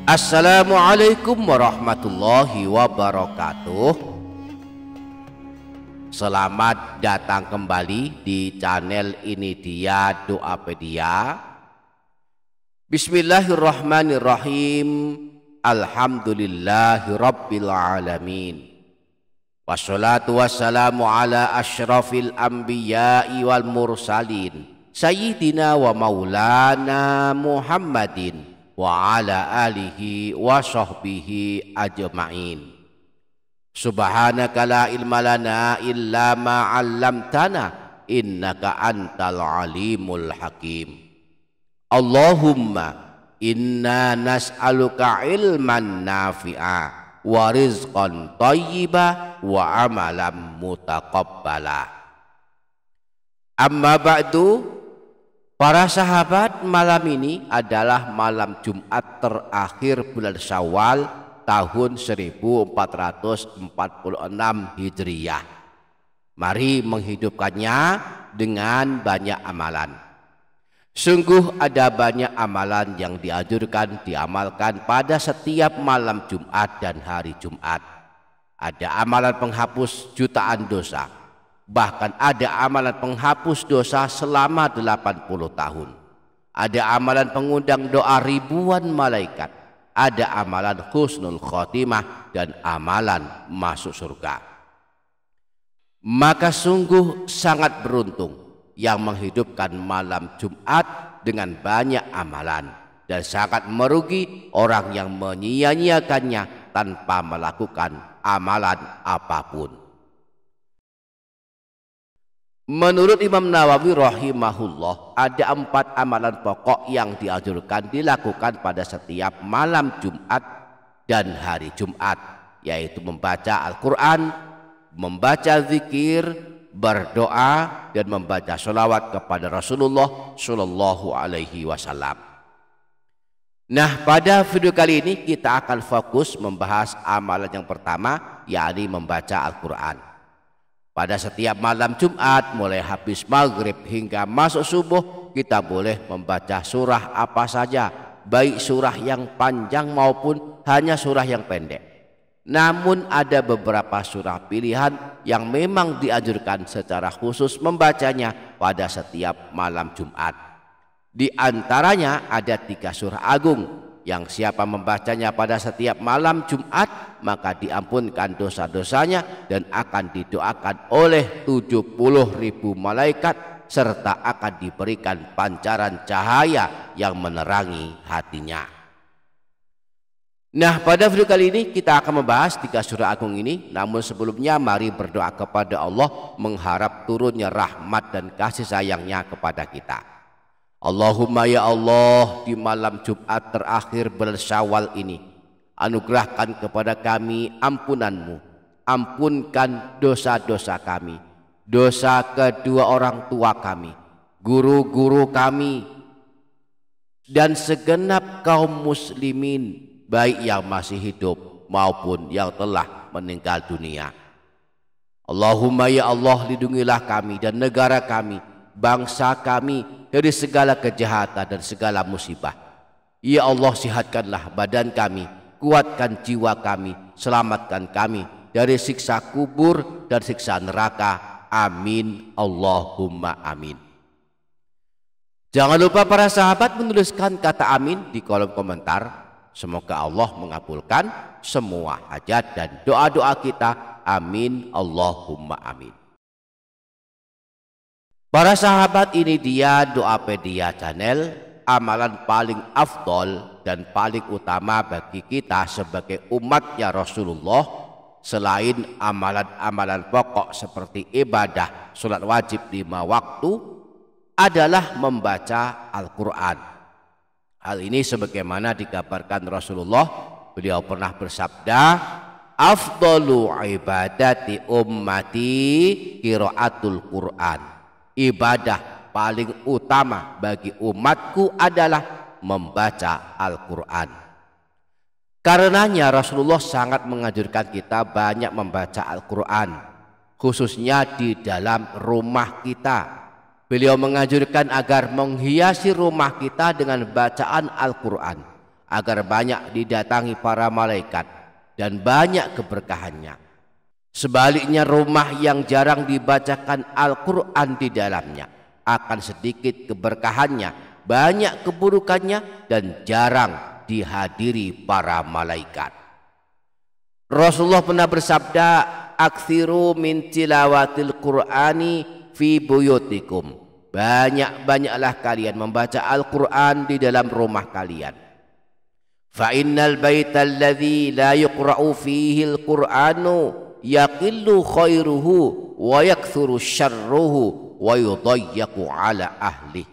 Assalamualaikum warahmatullahi wabarakatuh. Selamat datang kembali di channel ini dia Doapedia. Bismillahirrahmanirrahim. Alhamdulillahirabbil alamin. Wassalatu wassalamu ala asyrafil anbiya'i wal mursalin Sayyidina wa maulana Muhammadin wa ala alihi wa sahbihi ajma'in. Subhanaka la ilma lana illa ma 'allamtana innaka antal alimul hakim. Allahumma inna nas'aluka ilman nafi'a wa rizqan thayyiba wa amalan mutaqabbala. Amma ba'du. Para sahabat, malam ini adalah malam Jumat terakhir bulan Syawal tahun 1446 Hijriyah. Mari menghidupkannya dengan banyak amalan. Sungguh ada banyak amalan yang dianjurkan diamalkan pada setiap malam Jumat dan hari Jumat. Ada amalan penghapus jutaan dosa. Bahkan ada amalan penghapus dosa selama 80 tahun. Ada amalan pengundang doa ribuan malaikat. Ada amalan husnul khotimah dan amalan masuk surga. Maka sungguh sangat beruntung yang menghidupkan malam Jumat dengan banyak amalan. Dan sangat merugi orang yang menyia-nyiakannya tanpa melakukan amalan apapun. Menurut Imam Nawawi rahimahullah, ada 4 amalan pokok yang dianjurkan dilakukan pada setiap malam Jumat dan hari Jumat, yaitu membaca Al-Quran, membaca zikir, berdoa, dan membaca sholawat kepada Rasulullah Shallallahu Alaihi Wasallam. Nah, pada video kali ini kita akan fokus membahas amalan yang pertama, yakni membaca Al-Quran. Pada setiap malam Jumat mulai habis maghrib hingga masuk subuh kita boleh membaca surah apa saja, baik surah yang panjang maupun hanya surah yang pendek. Namun ada beberapa surah pilihan yang memang dianjurkan secara khusus membacanya pada setiap malam Jumat. Di antaranya ada 3 surah agung yang siapa membacanya pada setiap malam Jumat maka diampunkan dosa-dosanya dan akan didoakan oleh 70.000 malaikat serta akan diberikan pancaran cahaya yang menerangi hatinya. Nah, pada video kali ini kita akan membahas 3 surah agung ini. Namun sebelumnya mari berdoa kepada Allah mengharap turunnya rahmat dan kasih sayangnya kepada kita. Allahumma ya Allah, di malam Jumat terakhir bulan Syawal ini anugerahkan kepada kami ampunan-Mu. Ampunkan dosa-dosa kami, dosa kedua orang tua kami, guru-guru kami, dan segenap kaum muslimin baik yang masih hidup maupun yang telah meninggal dunia. Allahumma ya Allah, lindungilah kami dan negara kami, bangsa kami dari segala kejahatan dan segala musibah. Ya Allah, sihatkanlah badan kami, kuatkan jiwa kami, selamatkan kami dari siksa kubur dan siksa neraka. Amin Allahumma amin. Jangan lupa para sahabat menuliskan kata amin di kolom komentar. Semoga Allah mengabulkan semua hajat dan doa-doa kita. Amin Allahumma amin. Para sahabat, ini dia Doapedia channel, amalan paling afdol dan paling utama bagi kita sebagai umatnya Rasulullah selain amalan-amalan pokok seperti ibadah, sholat wajib 5 waktu adalah membaca Al-Quran. Hal ini sebagaimana dikabarkan Rasulullah, beliau pernah bersabda, afdalu ibadati ummati qiraatul Quran. Ibadah paling utama bagi umatku adalah membaca Al-Quran. Karenanya Rasulullah sangat menganjurkan kita banyak membaca Al-Quran, khususnya di dalam rumah kita. Beliau menganjurkan agar menghiasi rumah kita dengan bacaan Al-Quran. agar banyak didatangi para malaikat dan banyak keberkahannya. Sebaliknya rumah yang jarang dibacakan Al-Quran di dalamnya akan sedikit keberkahannya, banyak keburukannya, dan jarang dihadiri para malaikat. Rasulullah pernah bersabda, "Aktsiru min tilawatil Qur'ani fi buyutikum." Banyak-banyaklah kalian membaca Al-Quran di dalam rumah kalian. Fa innal baita alladzi la yuqra'u fihi al-Qur'anu yaqillu khairuhu wa yakthuru syarruhu wa yudayyaqu ala ahli.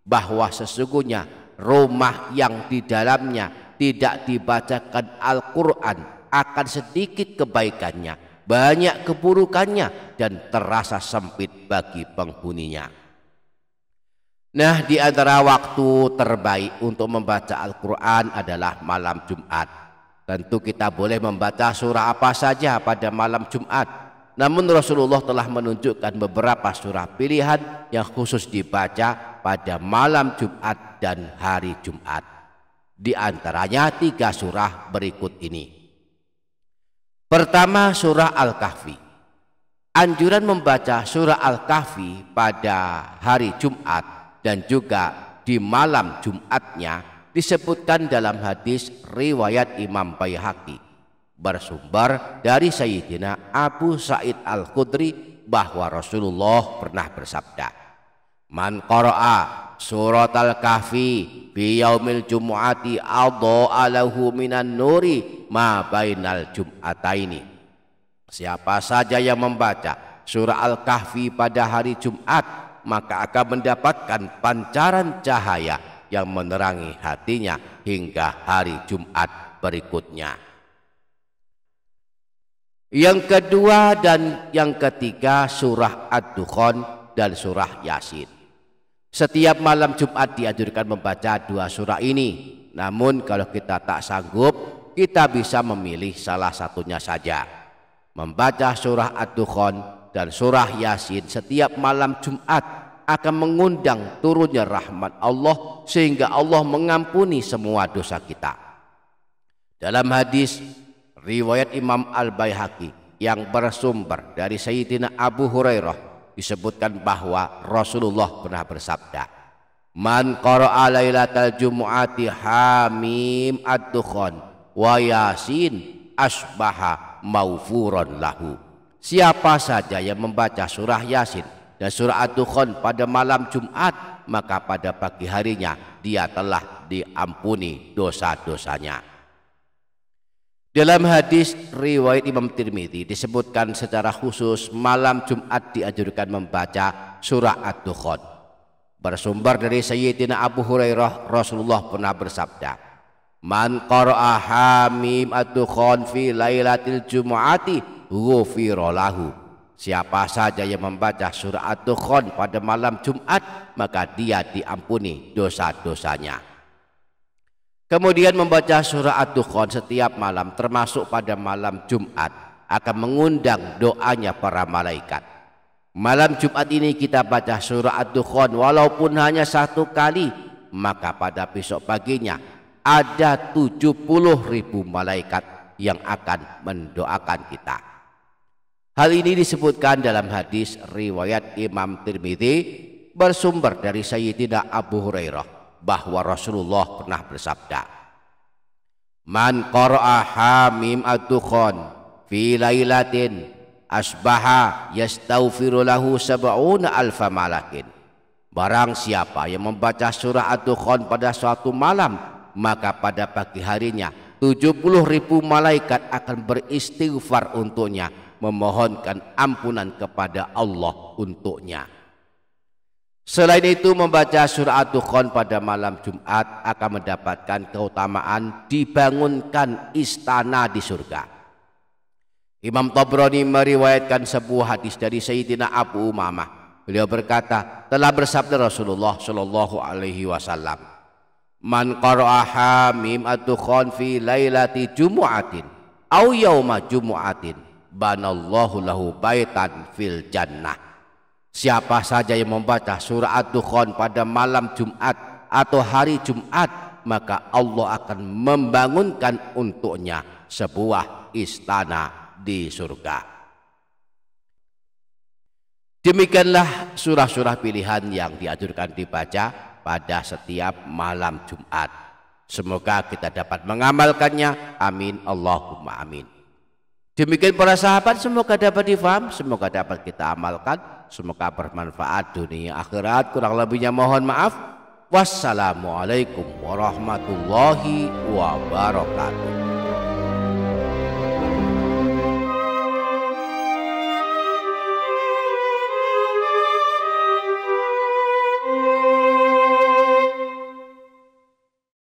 Bahwa sesungguhnya rumah yang di dalamnya tidak dibacakan Al-Quran akan sedikit kebaikannya, banyak keburukannya, dan terasa sempit bagi penghuninya. Nah, di antara waktu terbaik untuk membaca Al-Quran adalah malam Jumat. Tentu kita boleh membaca surah apa saja pada malam Jumat. Namun Rasulullah telah menunjukkan beberapa surah pilihan yang khusus dibaca pada malam Jumat dan hari Jumat. Di antaranya 3 surah berikut ini. Pertama, surah Al-Kahfi. Anjuran membaca surah Al-Kahfi pada hari Jumat dan juga di malam Jumatnya disebutkan dalam hadis riwayat Imam Baihaqi bersumber dari Sayyidina Abu Sa'id Al-Khudri bahwa Rasulullah pernah bersabda, "Man qara'a surat Al-Kahfi fi yaumil jumu'ati adha'a lahu minan nuri ma bainal jum'ataini." Siapa saja yang membaca surah Al-Kahfi pada hari Jumat, maka akan mendapatkan pancaran cahaya yang menerangi hatinya hingga hari Jumat berikutnya. Yang kedua dan yang ketiga, surah Ad-Dukhan dan surah Yasin. Setiap malam Jumat dianjurkan membaca 2 surah ini. Namun kalau kita tak sanggup, kita bisa memilih salah satunya saja. Membaca surah Ad-Dukhan dan surah Yasin setiap malam Jumat akan mengundang turunnya rahmat Allah sehingga Allah mengampuni semua dosa kita. Dalam hadis riwayat Imam Al-Baihaqi yang bersumber dari Sayyidina Abu Hurairah disebutkan bahwa Rasulullah pernah bersabda, "Man qara'a lailatal jumu'ati hamim ad-dukhan wa yasin asbaha maufuron lahu." Siapa saja yang membaca surah Yasin dan surah Ad-Dukhan pada malam Jumat, maka pada pagi harinya dia telah diampuni dosa-dosanya. Dalam hadis riwayat Imam Tirmidzi disebutkan secara khusus malam Jumat dianjurkan membaca surah Ad-Dukhan. Bersumber dari Sayyidina Abu Hurairah, Rasulullah pernah bersabda, "Man qara'a hamim ad-dukhan fi lailatil jumu'ati ghufira lahu." Siapa saja yang membaca surah Ad-Dukhan pada malam Jumat, maka dia diampuni dosa-dosanya. Kemudian membaca surah Ad-Dukhan setiap malam termasuk pada malam Jumat akan mengundang doanya para malaikat. Malam Jumat ini kita baca surah Ad-Dukhan walaupun hanya 1 kali, maka pada besok paginya ada 70.000 malaikat yang akan mendoakan kita. Hal ini disebutkan dalam hadis riwayat Imam Tirmidzi bersumber dari Sayyidina Abu Hurairah bahwa Rasulullah pernah bersabda, "Man qara'a hamim ad-dukhan fi lailatin asbaha yastaghfiru lahu sab'una alfa malakin." Barang siapa yang membaca surah Ad-Dukhan pada suatu malam, maka pada pagi harinya 70.000 malaikat akan beristighfar untuknya, memohonkan ampunan kepada Allah untuknya. Selain itu, membaca surah Ad-Dukhan pada malam Jumat akan mendapatkan keutamaan dibangunkan istana di surga. Imam Tabrani meriwayatkan sebuah hadis dari Sayyidina Abu Umamah. Beliau berkata, telah bersabda Rasulullah Shallallahu Alaihi Wasallam, "Man qara'a hamim ad-dukhan fi lailati jumu'atin au yauma jumu'atin banallahu lahu baitan fil jannah." Siapa saja yang membaca surah Ad-Dukhan pada malam Jumat atau hari Jumat, maka Allah akan membangunkan untuknya sebuah istana di surga. Demikianlah surah-surah pilihan yang dianjurkan dibaca pada setiap malam Jumat. Semoga kita dapat mengamalkannya. Amin Allahumma amin. Demikian para sahabat, semoga dapat difaham, semoga dapat kita amalkan, semoga bermanfaat dunia akhirat. Kurang lebihnya mohon maaf. Wassalamualaikum warahmatullahi wabarakatuh.